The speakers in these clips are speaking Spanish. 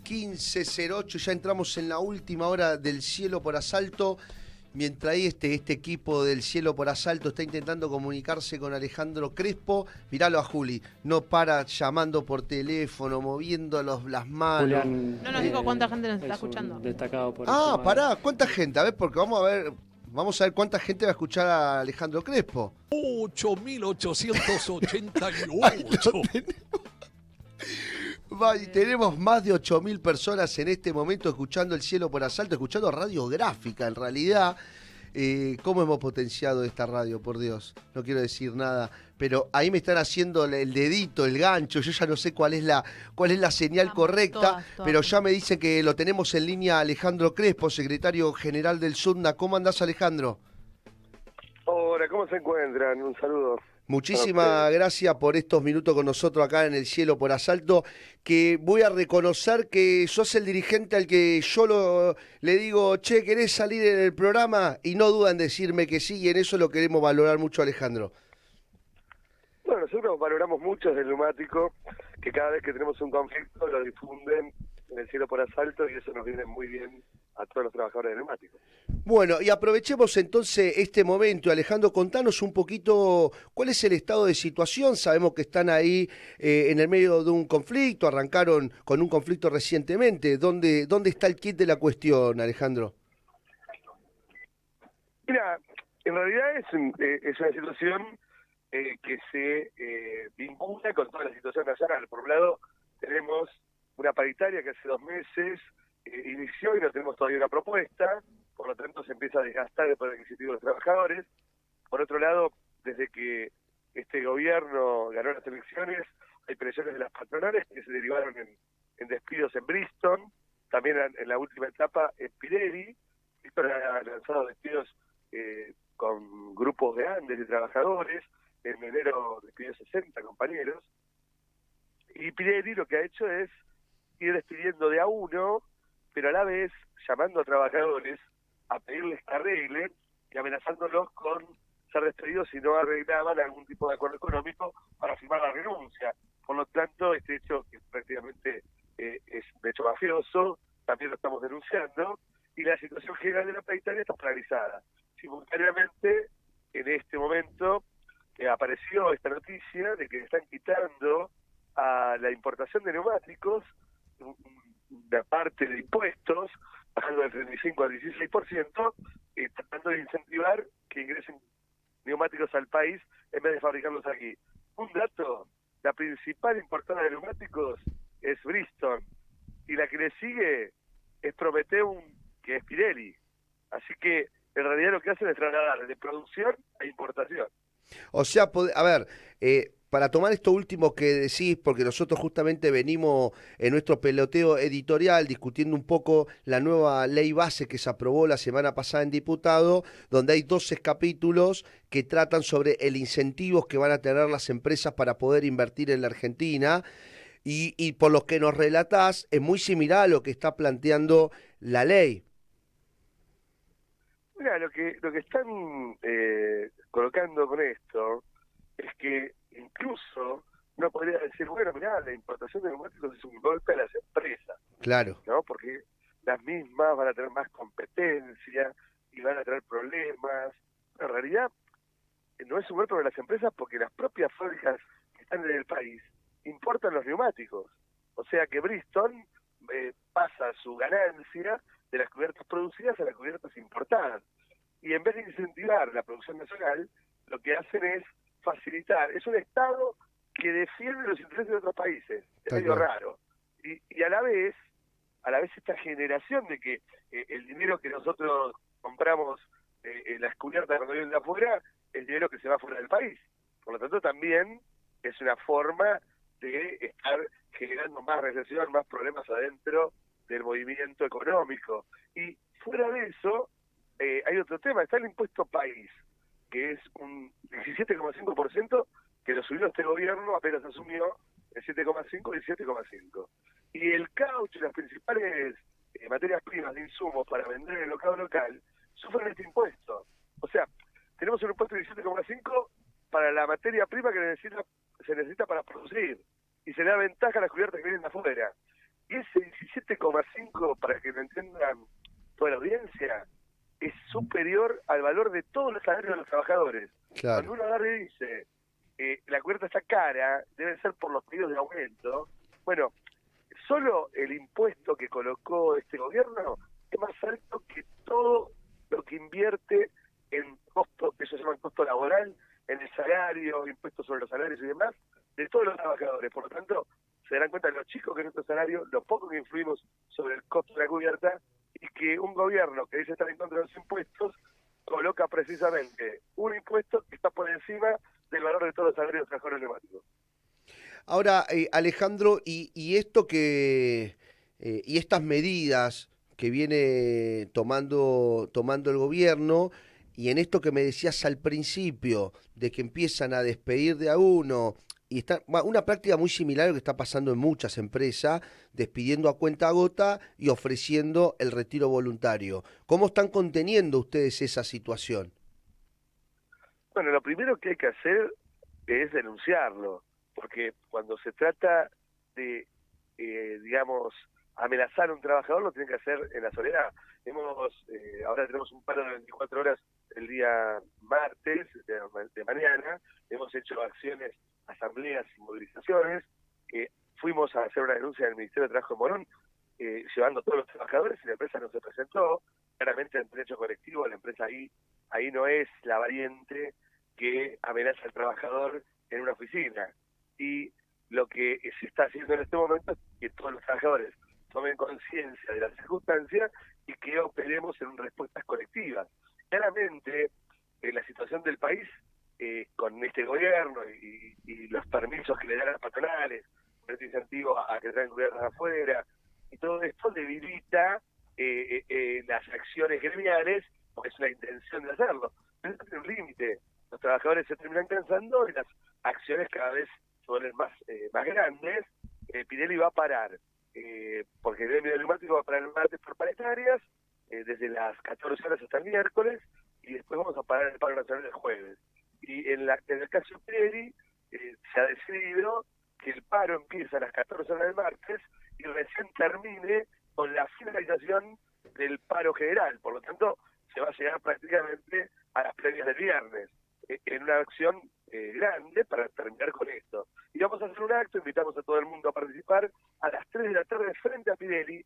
15:08, ya entramos en la última hora del Cielo por Asalto. Mientras ahí este equipo del Cielo por Asalto está intentando comunicarse con Alejandro Crespo, miralo a Juli, no para llamando por teléfono, moviendo las manos. Julián, No nos dijo cuánta gente nos está es un escuchando. destacado por el tema Pará, ¿cuánta gente? A ver, porque vamos a ver cuánta gente va a escuchar a Alejandro Crespo. 8.888. Tenemos más de 8.000 personas en este momento escuchando el Cielo por Asalto, escuchando radiográfica en realidad. ¿Cómo hemos potenciado esta radio, por Dios? No quiero decir nada, pero ahí me están haciendo el dedito, el gancho, yo ya no sé cuál es la señal correcta, todas. pero ya me dicen que lo tenemos en línea Alejandro Crespo, secretario general del SUTNA. ¿Cómo andás, Alejandro? Hola, ¿cómo se encuentran? Un saludo. Muchísimas gracias por estos minutos con nosotros acá en el Cielo por Asalto, que voy a reconocer que sos el dirigente al que yo le digo, che, ¿querés salir en el programa? Y no dudan en decirme que sí, y en eso lo queremos valorar mucho, Alejandro. Bueno, nosotros valoramos mucho desde el neumático, que cada vez que tenemos un conflicto lo difunden en el Cielo por Asalto y eso nos viene muy bien a todos los trabajadores de neumáticos. Bueno, y aprovechemos entonces este momento. Alejandro, contanos un poquito cuál es el estado de situación. Sabemos que están ahí en el medio de un conflicto, arrancaron con un conflicto recientemente. ¿Dónde está el kit de la cuestión, Alejandro? Mira, en realidad es una situación que se vincula con toda la situación nacional. Por un lado, tenemos una paritaria que hace 2 meses inició y no tenemos todavía una propuesta, por lo tanto se empieza a desgastar el poder adquisitivo de los trabajadores. Por otro lado, desde que este gobierno ganó las elecciones, hay presiones de las patronales que se derivaron en despidos en Bristol, también en la última etapa en Pirelli. Bristol ha lanzado despidos con grupos de Andes de trabajadores, en enero despidió 60 compañeros, y Pirelli lo que ha hecho es ir despidiendo de a uno, pero a la vez llamando a trabajadores a pedirles que arreglen y amenazándolos con ser despedidos si no arreglaban algún tipo de acuerdo económico para firmar la renuncia. Por lo tanto, este hecho, que prácticamente es un hecho mafioso, también lo estamos denunciando, y la situación general de la paritaria está paralizada. Simultáneamente, en este momento, apareció esta noticia de que están quitando a la importación de neumáticos una parte de impuestos, bajando del 35 al 16%, tratando de incentivar que ingresen neumáticos al país en vez de fabricarlos aquí. Un dato, la principal importadora de neumáticos es Bristol, y la que le sigue es Prometeum, que es Pirelli. Así que en realidad lo que hacen es trasladar de producción a importación. O sea, a ver, para tomar esto último que decís, porque nosotros justamente venimos en nuestro peloteo editorial discutiendo un poco la nueva ley base que se aprobó la semana pasada en diputado, donde hay 12 capítulos que tratan sobre el incentivos que van a tener las empresas para poder invertir en la Argentina, y por lo que nos relatás, es muy similar a lo que está planteando la ley. Mira, lo que están colocando con esto es que incluso uno podría decir, bueno, mirá, la importación de neumáticos es un golpe a las empresas. Claro. ¿No? Porque las mismas van a tener más competencia y van a tener problemas. En realidad, no es un golpe para las empresas porque las propias fábricas que están en el país importan los neumáticos. O sea que Bristol pasa su ganancia de las cubiertas producidas a las cubiertas importadas. Y en vez de incentivar la producción nacional, lo que hacen es facilitar. Es un Estado que defiende los intereses de otros países. Es medio raro. Y a la vez esta generación de que el dinero que nosotros compramos en las cubiertas cuando vienen de afuera, es dinero que se va fuera del país. Por lo tanto, también es una forma de estar generando más recesión, más problemas adentro del movimiento económico. Y fuera de eso, hay otro tema, está el impuesto país, que es un 17,5%, que lo subió este gobierno, apenas asumió el 7,5 y el 7,5. Y el caucho y las principales materias primas de insumos para vender en el mercado local sufren este impuesto. O sea, tenemos un impuesto de 17,5 para la materia prima que se necesita para producir, y se le da ventaja a las cubiertas que vienen de afuera. y ese 17,5, para que lo entiendan toda la audiencia, es superior al valor de todos los salarios de los trabajadores. Cuando Claro. uno agarra y dice, la cubierta está cara, debe ser por los pedidos de aumento, bueno, solo el impuesto que colocó este gobierno es más alto que todo lo que invierte en costo, que eso se llama costo laboral, en el salario, impuestos sobre los salarios y demás, de todos los trabajadores. Por lo tanto, se darán cuenta los chicos que nuestro salario, lo poco que influimos sobre el costo de la cubierta, y que un gobierno que dice estar en contra de los impuestos, coloca precisamente un impuesto que está por encima del valor de todos los salarios de los trabajadores neumáticos. Ahora, Alejandro, y esto y estas medidas que viene tomando el gobierno, y en esto que me decías al principio, de que empiezan a despedir de a uno, y está una práctica muy similar a lo que está pasando en muchas empresas, despidiendo a cuenta gota y ofreciendo el retiro voluntario. ¿Cómo están conteniendo ustedes esa situación? Bueno, lo primero que hay que hacer es denunciarlo, porque cuando se trata de, digamos, amenazar a un trabajador, lo tiene que hacer en la soledad. Ahora tenemos un paro de 24 horas el día martes, de mañana, hemos hecho acciones, asambleas y movilizaciones, fuimos a hacer una denuncia en el Ministerio de Trabajo de Morón, llevando a todos los trabajadores, y la empresa no se presentó. Claramente en derecho colectivo la empresa ahí no es la valiente que amenaza al trabajador en una oficina. Y lo que se está haciendo en este momento es que todos los trabajadores tomen conciencia de la circunstancia y que operemos en respuestas colectivas. Claramente, la situación del país, con este gobierno y los permisos que le dan a las patronales, con este incentivo a que traigan cubiertas afuera, y todo esto debilita las acciones gremiales, porque es una intención de hacerlo. Pero esto tiene un límite. Los trabajadores se terminan cansando y las acciones cada vez se vuelven más grandes. Pirelli va a parar, porque el gremio neumático va a parar el martes por paritarias, desde las 14 horas hasta el miércoles, y después vamos a parar el paro nacional el jueves. Y en el caso de Pirelli, se ha decidido que el paro empieza a las 14 horas del martes y recién termine con la finalización del paro general. Por lo tanto, se va a llegar prácticamente a las previas del viernes, en una acción grande para terminar con esto. Y vamos a hacer un acto, invitamos a todo el mundo a participar a las 3 de la tarde frente a Pirelli.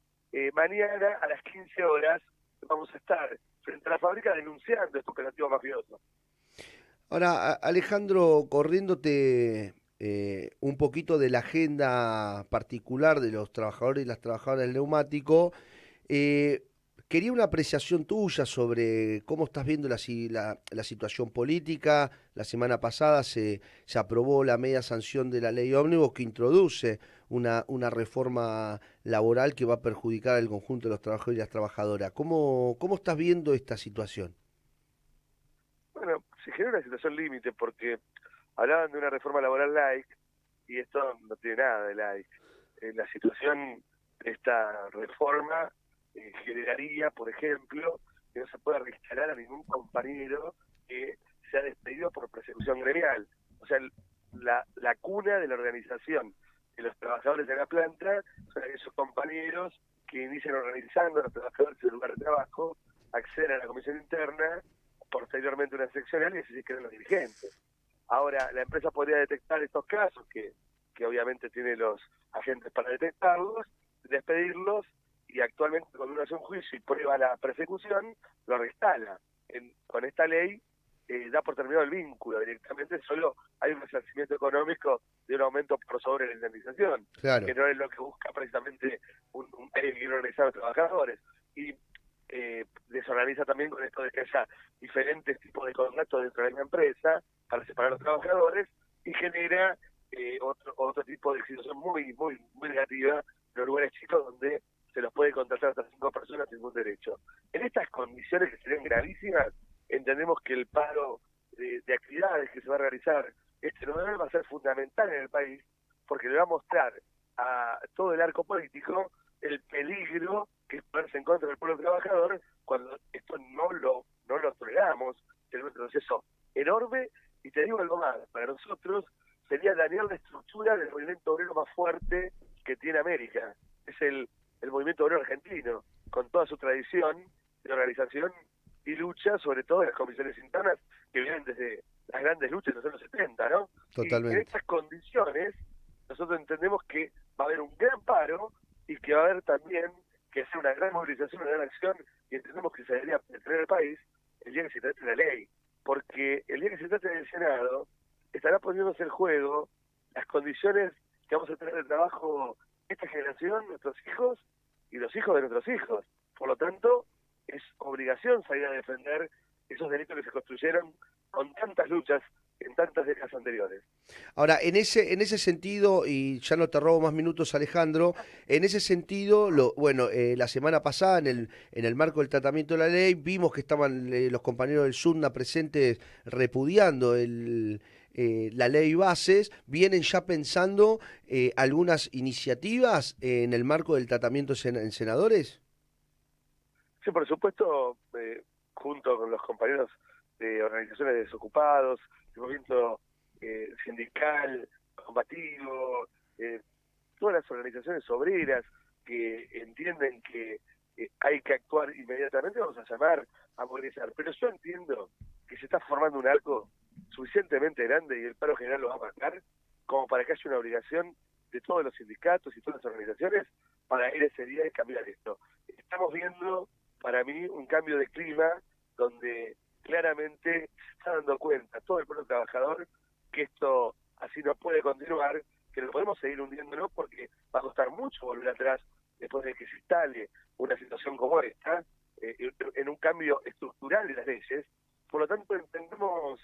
Mañana a las 15 horas vamos a estar frente a la fábrica denunciando este operativo mafioso. Ahora, Alejandro, corriéndote un poquito de la agenda particular de los trabajadores y las trabajadoras del neumático, eh, quería una apreciación tuya sobre cómo estás viendo la situación política. La semana pasada se aprobó la media sanción de la ley ómnibus que introduce una reforma laboral que va a perjudicar al conjunto de los trabajadores y las trabajadoras. ¿Cómo estás viendo esta situación? Bueno, se genera una situación límite porque hablaban de una reforma laboral light y esto no tiene nada de light. La situación de esta reforma generaría, por ejemplo, que no se pueda reinstalar a ningún compañero que sea despedido por persecución gremial. O sea, la cuna de la organización de los trabajadores de la planta son esos compañeros que inician organizando a los trabajadores en el lugar de trabajo, acceden a la comisión interna, posteriormente una seccional, y así se quedan los dirigentes. Ahora, la empresa podría detectar estos casos, que obviamente tiene los agentes para detectarlos, despedirlos, y actualmente cuando uno hace un juicio y prueba la persecución, lo reinstala. Con esta ley da por terminado el vínculo, directamente solo hay un resarcimiento económico de un aumento por sobre la indemnización, Claro. que no es lo que busca precisamente un organizado de trabajadores. Y desorganiza también con esto de que haya diferentes tipos de contratos dentro de la empresa para separar a los trabajadores, y genera otro tipo de situación muy negativa en los lugares chicos donde se los puede contratar hasta 5 personas sin ningún derecho. En estas condiciones que serían gravísimas, entendemos que el paro de actividades que se va a realizar este noviembre va a ser fundamental en el país, porque le va a mostrar a todo el arco político el peligro que es ponerse en contra del pueblo trabajador cuando esto no lo toleramos. Es un proceso enorme, y te digo algo más, para nosotros sería dañar la estructura del movimiento obrero más fuerte que tiene América. es el movimiento obrero argentino, con toda su tradición de organización y lucha, sobre todo en las comisiones internas, que vienen desde las grandes luchas de los años 70, ¿no? Y en Totalmente. estas condiciones, nosotros entendemos que va a haber un gran paro y que va a haber también que hacer una gran movilización, una gran acción, y entendemos que se debería tener el país el día que se trate la ley, porque el día que se trate del Senado, estará poniéndose en juego las condiciones que vamos a tener de trabajo esta generación, nuestros hijos y los hijos de nuestros hijos. Por lo tanto, es obligación salir a defender esos delitos que se construyeron con tantas luchas en tantas décadas anteriores. Ahora, en ese sentido, y ya no te robo más minutos, Alejandro, en ese sentido, bueno, la semana pasada, en el marco del tratamiento de la ley, vimos que estaban los compañeros del SUNA presentes repudiando la ley bases. ¿Vienen ya pensando algunas iniciativas en el marco del tratamiento en senadores? Sí, por supuesto, junto con los compañeros de organizaciones de desocupados, el movimiento sindical, combativo, todas las organizaciones obreras que entienden que hay que actuar inmediatamente, vamos a llamar a movilizar. Pero yo entiendo que se está formando un arco suficientemente grande y el paro general lo va a marcar como para que haya una obligación de todos los sindicatos y todas las organizaciones para ir ese día y cambiar esto. Estamos viendo, para mí, un cambio de clima donde claramente se está dando cuenta todo el pueblo trabajador que esto así no puede continuar, que no podemos seguir hundiéndonos porque va a costar mucho volver atrás después de que se instale una situación como esta, en un cambio estructural de las leyes. Por lo tanto, entendemos,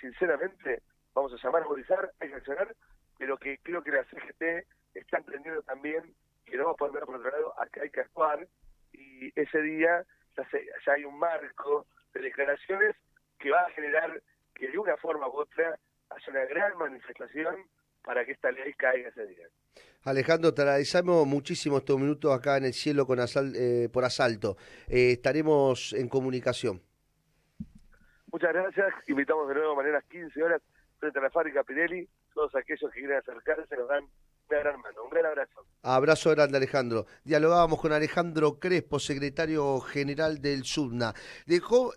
sinceramente, vamos a llamar a movilizar, hay que accionar, pero que creo que la CGT está entendiendo también que no va a poder ver por otro lado, acá hay que actuar, y ese día ya hay un marco de declaraciones que va a generar que de una forma u otra haya una gran manifestación para que esta ley caiga ese día. Alejandro, te agradecemos muchísimo estos minutos acá en el cielo por asalto. Estaremos en comunicación. Muchas gracias, invitamos de nuevo mañana a las 15 horas frente a la fábrica Pirelli, todos aquellos que quieran acercarse nos dan una gran mano, un gran abrazo. Abrazo grande, Alejandro. Dialogábamos con Alejandro Crespo, secretario general del SUDNA. Dejó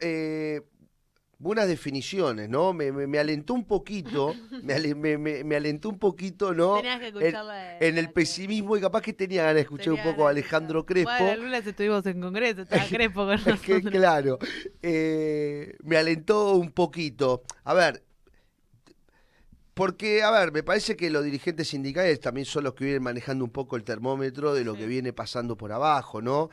buenas definiciones, ¿no? Me alentó un poquito, me alentó un poquito, ¿no? Tenías que En, escucharla. en el pesimismo, y capaz que tenía ganas de escuchar un poco a Alejandro Crespo. Bueno, el lunes estuvimos en Congreso, estaba Crespo con Es que, nosotros. claro, me alentó un poquito. A ver, porque, a ver, me parece que los dirigentes sindicales también son los que vienen manejando un poco el termómetro de lo que viene pasando por abajo, ¿no?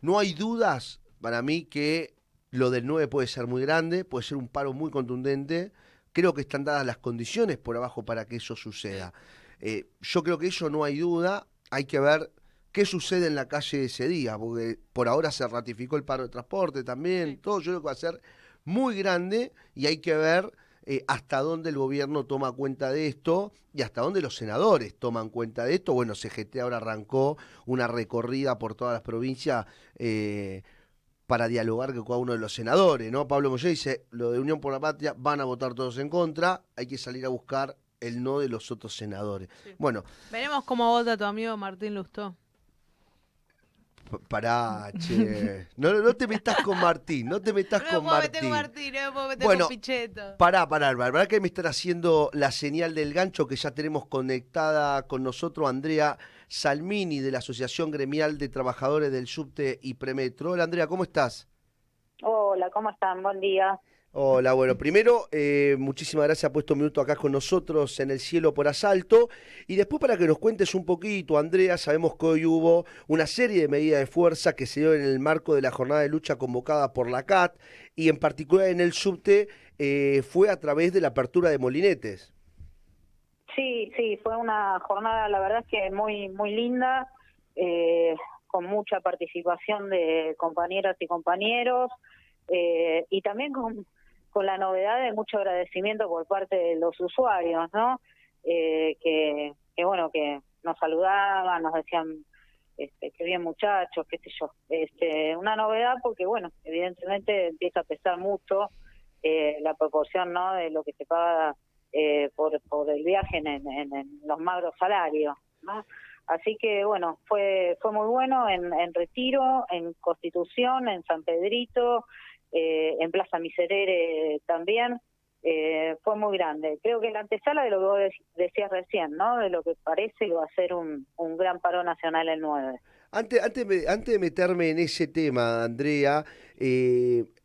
No hay dudas para mí que lo del 9 puede ser muy grande, puede ser un paro muy contundente. Creo que están dadas las condiciones por abajo para que eso suceda. Yo creo que eso no hay duda. Hay que ver qué sucede en la calle ese día, porque por ahora se ratificó el paro de transporte también. Todo yo creo que va a ser muy grande y hay que ver hasta dónde el gobierno toma cuenta de esto y hasta dónde los senadores toman cuenta de esto. Bueno, CGT ahora arrancó una recorrida por todas las provincias para dialogar con cada uno de los senadores, ¿no? Pablo Moyé dice, lo de Unión por la Patria van a votar todos en contra, hay que salir a buscar el no de los otros senadores. Sí. Bueno. Veremos cómo vota tu amigo Martín Lustó. Pará, che. No te metas con Martín, no te metas con Martín. No me puedo meter Bueno, con Pichetto. Pará, que me están haciendo la señal del gancho, que ya tenemos conectada con nosotros Andrea Salmini, de la Asociación Gremial de Trabajadores del Subte y Premetro. Hola, Andrea, ¿cómo estás? Hola, ¿cómo están? Buen día. Hola, bueno, primero, muchísimas gracias por estos minutos acá con nosotros en el cielo por asalto. Y después para que nos cuentes un poquito, Andrea, sabemos que hoy hubo una serie de medidas de fuerza que se dio en el marco de la jornada de lucha convocada por la CAT y en particular en el subte fue a través de la apertura de molinetes. Sí, fue una jornada, la verdad es que muy linda, con mucha participación de compañeras y compañeros, y también con la novedad de mucho agradecimiento por parte de los usuarios, ¿no? Que bueno, que nos saludaban, nos decían que bien muchachos, qué sé yo. Una novedad porque, bueno, evidentemente empieza a pesar mucho la proporción, ¿no?, de lo que se paga por el viaje en los magros salarios, ¿no? Así que bueno, fue muy bueno en Retiro, en Constitución, en San Pedrito, en Plaza Miserere también. Fue muy grande. Creo que la antesala de lo que vos decías recién, ¿no? De lo que parece que va a ser un gran paro nacional el 9. Antes de meterme en ese tema, Andrea,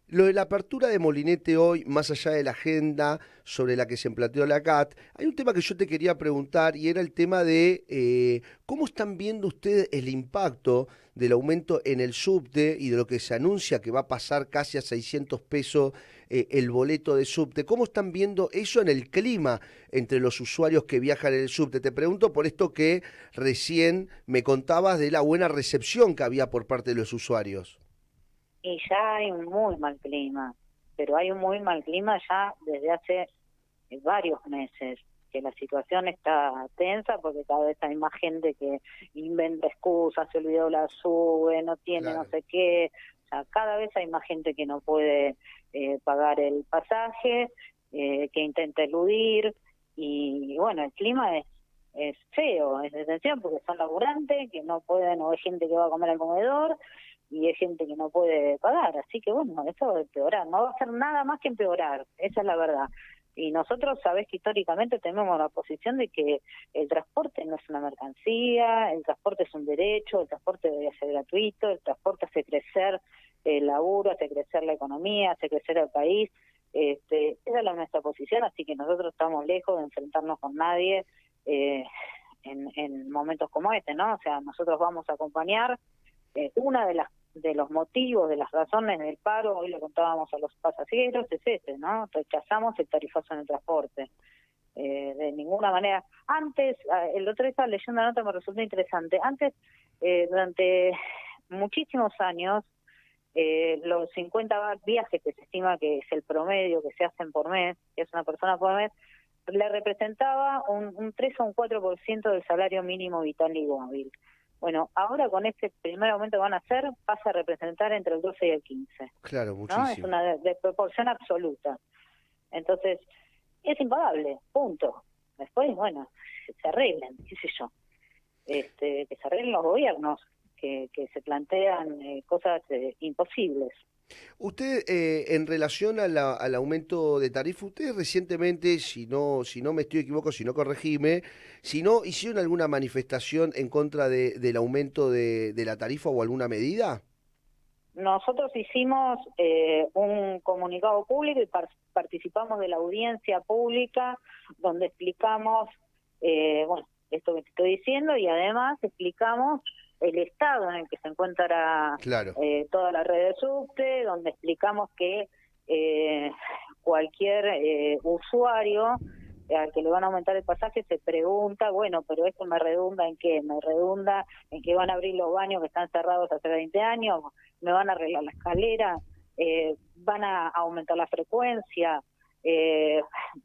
lo de la apertura de Molinete hoy, más allá de la agenda sobre la que se planteó la CAT, hay un tema que yo te quería preguntar y era el tema de cómo están viendo ustedes el impacto del aumento en el subte y de lo que se anuncia que va a pasar casi a 600 pesos el boleto de subte. ¿Cómo están viendo eso en el clima entre los usuarios que viajan en el subte? Te pregunto por esto que recién me contabas de la buena recepción que había por parte de los usuarios. Y ya hay un muy mal clima, pero hay un muy mal clima ya desde hace varios meses, que la situación está tensa porque cada vez hay más gente que inventa excusas, se olvidó la sube, no tiene no sé qué, o sea, cada vez hay más gente que no puede pagar el pasaje, que intenta eludir, y bueno, el clima es feo, es de tensión porque son laburantes, que no pueden, o hay gente que va a comer al comedor, y hay gente que no puede pagar, así que bueno, eso va a empeorar, no va a hacer nada más que empeorar, esa es la verdad. Y nosotros, sabés que históricamente tenemos la posición de que el transporte no es una mercancía, el transporte es un derecho, el transporte debería ser gratuito, el transporte hace crecer el laburo, hace crecer la economía, hace crecer el país. Esa es nuestra posición, así que nosotros estamos lejos de enfrentarnos con nadie en momentos como este, ¿no? O sea, nosotros vamos a acompañar. Una de los motivos, de las razones del paro, hoy le contábamos a los pasajeros, es este, ¿no? Rechazamos el tarifazo en el transporte. De ninguna manera. Antes, el otro día estaba leyendo una nota, me resultó interesante. Antes, durante muchísimos años, los 50 viajes que se estima que es el promedio que se hacen por mes, que es una persona por mes, le representaba un 3 o un 4% del salario mínimo vital y móvil. Bueno, ahora con este primer aumento que van a hacer, pasa a representar entre el 12 y el 15. Claro, muchísimo. ¿No? Es una desproporción absoluta. Entonces, es impagable, punto. Después, bueno, se arreglen, qué sé yo. Que se arreglen los gobiernos, que se plantean cosas imposibles. Usted, en relación a al aumento de tarifa, usted recientemente, si no me estoy equivocando, si no corregime, si no hicieron alguna manifestación en contra del aumento de la tarifa o alguna medida. Nosotros hicimos un comunicado público y participamos de la audiencia pública donde explicamos, bueno, esto que te estoy diciendo, y además explicamos el estado en el que se encuentra toda la red de subte, donde explicamos que cualquier usuario al que le van a aumentar el pasaje se pregunta, bueno, pero esto me redunda en qué, me redunda en que van a abrir los baños que están cerrados hace 20 años, me van a arreglar la escalera, van a aumentar la frecuencia,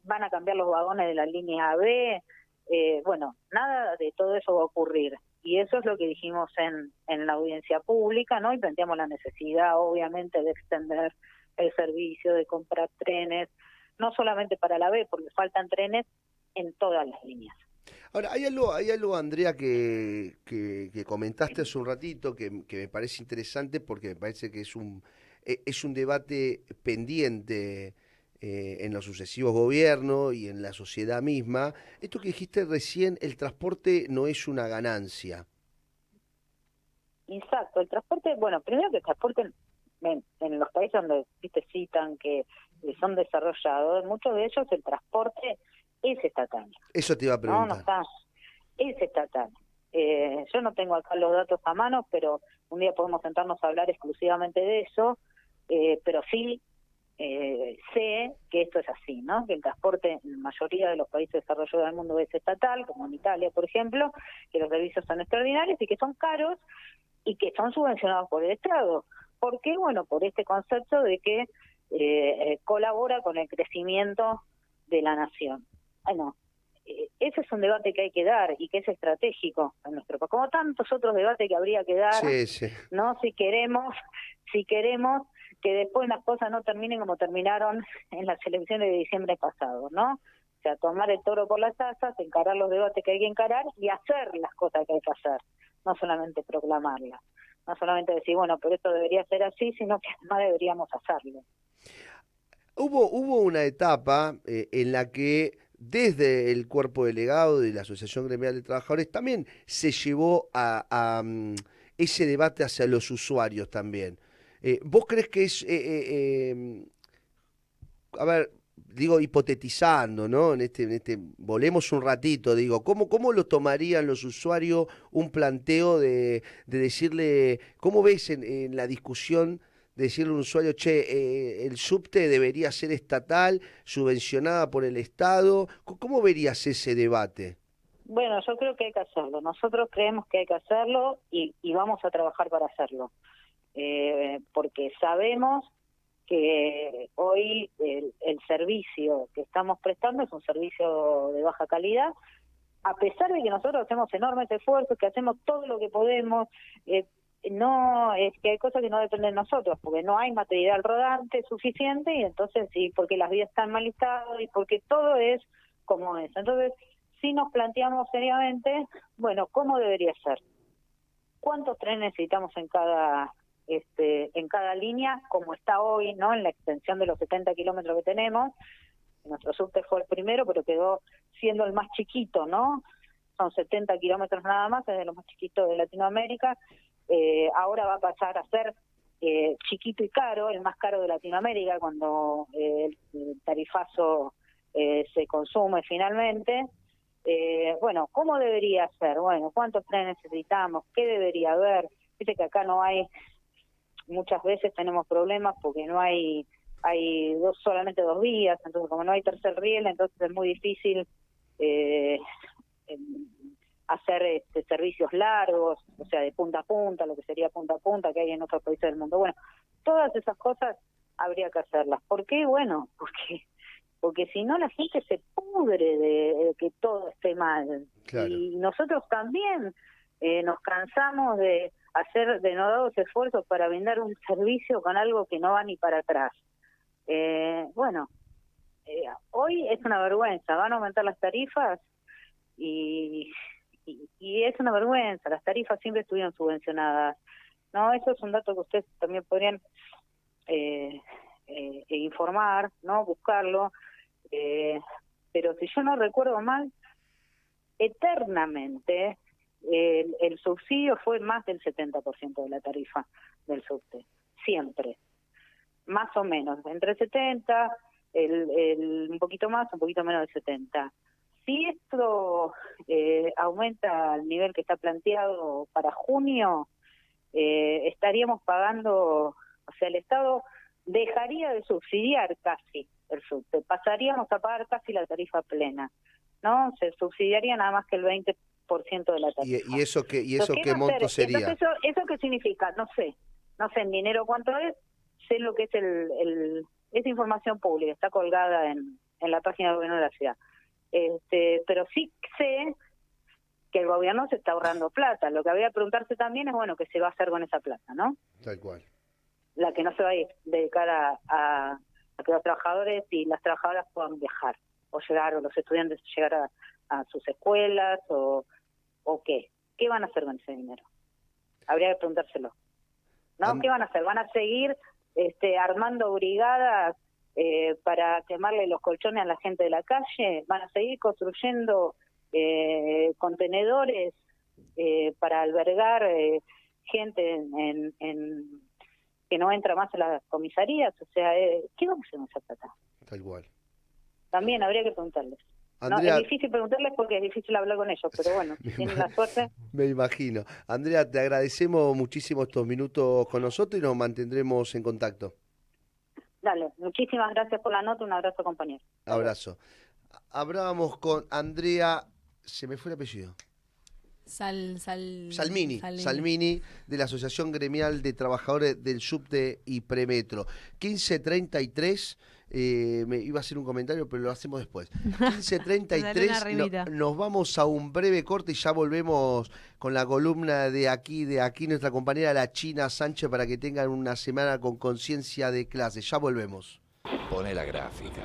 van a cambiar los vagones de la línea B, bueno, nada de todo eso va a ocurrir. Y eso es lo que dijimos en la audiencia pública, ¿no? Y planteamos la necesidad, obviamente, de extender el servicio, de comprar trenes, no solamente para la B, porque faltan trenes en todas las líneas. Ahora, hay algo, Andrea, que comentaste hace un ratito que me parece interesante porque me parece que es un debate pendiente en los sucesivos gobiernos y en la sociedad misma. Esto que dijiste recién, el transporte no es una ganancia. Exacto, el transporte, bueno, primero que el transporte en los países donde citan que son desarrollados, muchos de ellos el transporte es estatal. Eso te iba a preguntar. No está, es estatal. Yo no tengo acá los datos a mano, pero un día podemos sentarnos a hablar exclusivamente de eso, pero sí sé que esto es así, ¿no? Que el transporte en la mayoría de los países desarrollados del mundo es estatal, como en Italia, por ejemplo, que los servicios son extraordinarios y que son caros y que son subvencionados por el Estado. ¿Por qué? Bueno, por este concepto de que colabora con el crecimiento de la nación. Bueno, ese es un debate que hay que dar y que es estratégico en nuestro país, como tantos otros debates que habría que dar, ¿no? Si queremos que después las cosas no terminen como terminaron en las elecciones de diciembre pasado, ¿no? O sea, tomar el toro por las asas, encarar los debates que hay que encarar y hacer las cosas que hay que hacer, no solamente proclamarlas, no solamente decir, bueno, pero esto debería ser así, sino que además deberíamos hacerlo. Hubo una etapa en la que desde el cuerpo delegado de la Asociación Gremial de Trabajadores también se llevó a ese debate hacia los usuarios también. ¿Vos crees que es, a ver, digo, hipotetizando, ¿no? Volemos un ratito, digo, ¿cómo lo tomarían los usuarios un planteo de decirle, ¿cómo ves en la discusión de decirle a un usuario, che, el subte debería ser estatal, subvencionada por el Estado? ¿Cómo verías ese debate? Bueno, yo creo que hay que hacerlo. Nosotros creemos que hay que hacerlo y vamos a trabajar para hacerlo. Porque sabemos que hoy el servicio que estamos prestando es un servicio de baja calidad, a pesar de que nosotros hacemos enormes esfuerzos, que hacemos todo lo que podemos. No, es que hay cosas que no dependen de nosotros, porque no hay material rodante suficiente, y entonces sí, porque las vías están mal listadas y porque todo es como es. Entonces, si nos planteamos seriamente, bueno, ¿cómo debería ser? ¿Cuántos trenes necesitamos en cada línea, como está hoy, ¿no? En la extensión de los 70 kilómetros que tenemos. Nuestro subte fue el primero, pero quedó siendo el más chiquito, ¿no? Son 70 kilómetros nada más, es de los más chiquitos de Latinoamérica. Ahora va a pasar a ser chiquito y caro, el más caro de Latinoamérica, cuando el tarifazo se consume finalmente. Bueno, ¿cómo debería ser? Bueno, ¿cuántos trenes necesitamos? ¿Qué debería haber? Viste que acá no hay, muchas veces tenemos problemas porque no hay solamente dos vías, entonces como no hay tercer riel, entonces es muy difícil hacer servicios largos, o sea, de punta a punta, lo que sería punta a punta que hay en otros países del mundo. Bueno, todas esas cosas habría que hacerlas. ¿Por qué? Bueno, porque si no la gente se pudre de que todo esté mal. Claro. Y nosotros también nos cansamos de hacer denodados esfuerzos para brindar un servicio con algo que no va ni para atrás. Hoy es una vergüenza, van a aumentar las tarifas y es una vergüenza, las tarifas siempre estuvieron subvencionadas. No, eso es un dato que ustedes también podrían informar, no, buscarlo, pero si yo no recuerdo mal, eternamente el subsidio fue más del 70% de la tarifa del subte, siempre, más o menos, entre 70, un poquito más, un poquito menos de 70. Si esto aumenta al nivel que está planteado para junio, estaríamos pagando, o sea, el Estado dejaría de subsidiar casi el subte, pasaríamos a pagar casi la tarifa plena, ¿no? Se subsidiaría nada más que el 20% de la tarifa. ¿Y eso qué monto sería? Entonces, ¿eso qué significa? No sé en dinero cuánto es, sé lo que es es información pública, está colgada en la página del gobierno de la ciudad. Pero sí sé que el gobierno se está ahorrando plata. Lo que habría que preguntarse también es, bueno, ¿qué se va a hacer con esa plata, no? Tal cual. La que no se va a dedicar a que los trabajadores y las trabajadoras puedan viajar, o los estudiantes llegar a sus escuelas, o qué. ¿Qué van a hacer con ese dinero? Habría que preguntárselo. ¿No? ¿Qué van a hacer? ¿Van a seguir armando brigadas para quemarle los colchones a la gente de la calle? ¿Van a seguir construyendo contenedores para albergar gente que no entra más a las comisarías? O sea, ¿qué vamos a hacer con esa plata? Tal cual. También habría que preguntarles. Andrea, no, es difícil preguntarles porque es difícil hablar con ellos, pero bueno, si tienen la suerte. Me imagino. Andrea, te agradecemos muchísimo estos minutos con nosotros y nos mantendremos en contacto. Dale, muchísimas gracias por la nota, un abrazo, compañero. Abrazo. Hablábamos con Andrea, se me fue el apellido. Salmini, de la Asociación Gremial de Trabajadores del Subte y Premetro. 15:33, me iba a hacer un comentario, pero lo hacemos después. 15:33, nos vamos a un breve corte y ya volvemos con la columna de aquí, nuestra compañera la China Sánchez, para que tengan una semana con conciencia de clase. Ya volvemos. Pone la gráfica.